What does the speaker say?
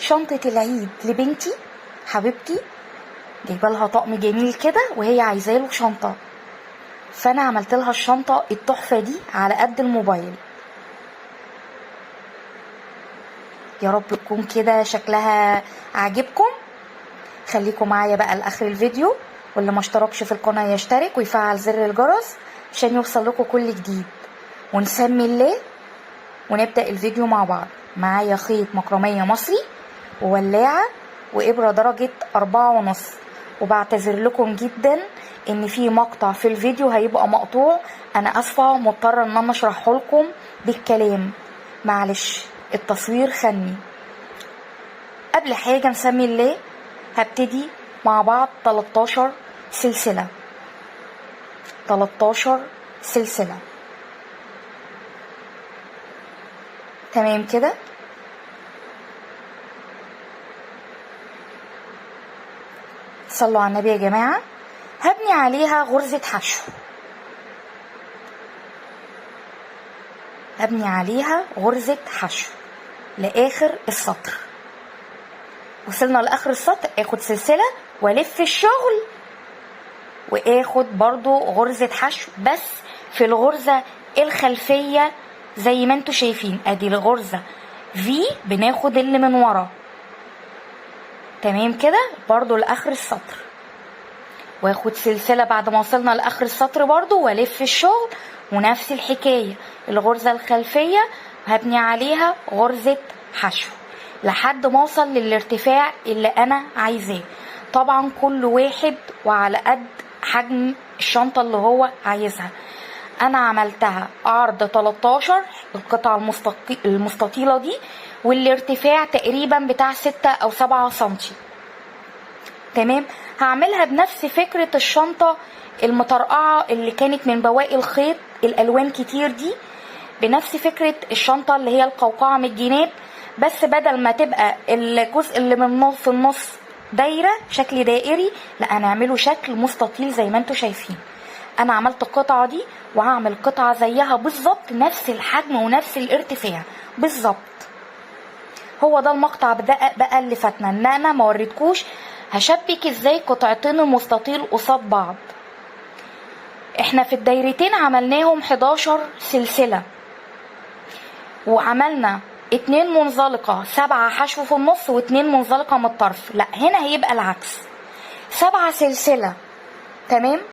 شنطة العيد لبنتي حبيبتي، جايبه لها طقم جميل كده وهي عايزاه له شنطة، فانا عملت لها الشنطة التحفة دي على قد الموبايل. يا رب تكون كده شكلها عاجبكم. خليكم معايا بقى لاخر الفيديو، واللي ما اشتركش في القناة يشترك ويفعل زر الجرس عشان يوصل لكم كل جديد. ونسمي الله ونبدأ الفيديو مع بعض. معايا خيط مكرمية مصري وولاعة وإبرة درجة 4.5. وبعتذر لكم جدا ان في مقطع في الفيديو هيبقى مقطوع، انا اسفة مضطرة ان انا اشرحه لكم بالكلام، معلش التصوير خني. قبل حاجة نسمي الله، هبتدي مع بعض 13 سلسلة. 13 سلسلة تمام كده. صلوا على النبي يا جماعة. هبني عليها غرزة حشو، هبني عليها غرزة حشو لآخر السطر. وصلنا لآخر السطر، اخد سلسلة والف الشغل واخد برضو غرزة حشو، بس في الغرزة الخلفية زي ما انتوا شايفين. ادي الغرزة في بناخد اللي من ورا تمام كده برضو لآخر السطر، واخد سلسلة بعد ما وصلنا لآخر السطر برضو والف الشغل، ونفس الحكاية الغرزة الخلفية هبني عليها غرزة حشو لحد ما اوصل للارتفاع اللي انا عايزاه. طبعا كل واحد وعلى قد حجم الشنطة اللي هو عايزها. انا عملتها عرض 13 القطعة المستطيلة دي، والارتفاع تقريبا بتاع 6 أو 7 سنتي تمام. هعملها بنفس فكرة الشنطة المطرقعة اللي كانت من بواقي الخيط الالوان كتير دي، بنفس فكرة الشنطة اللي هي القوقعة من الجناب، بس بدل ما تبقى الجزء اللي من في النص دايرة شكل دائري، لا هنعمله شكل مستطيل زي ما انتوا شايفين. انا عملت القطعة دي وهعمل قطعة زيها بالظبط، نفس الحجم ونفس الارتفاع بالظبط. هو ده المقطع بقى اللي فاتنا، ان انا ما وريتكوش هشبك ازاي قطعتين المستطيل قصاد بعض. احنا في الدايرتين عملناهم 11 سلسلة، وعملنا 2 منزلقة 7 حشو في النص و2 منزلقة من الطرف. لا هنا هيبقى العكس، 7 سلسلة تمام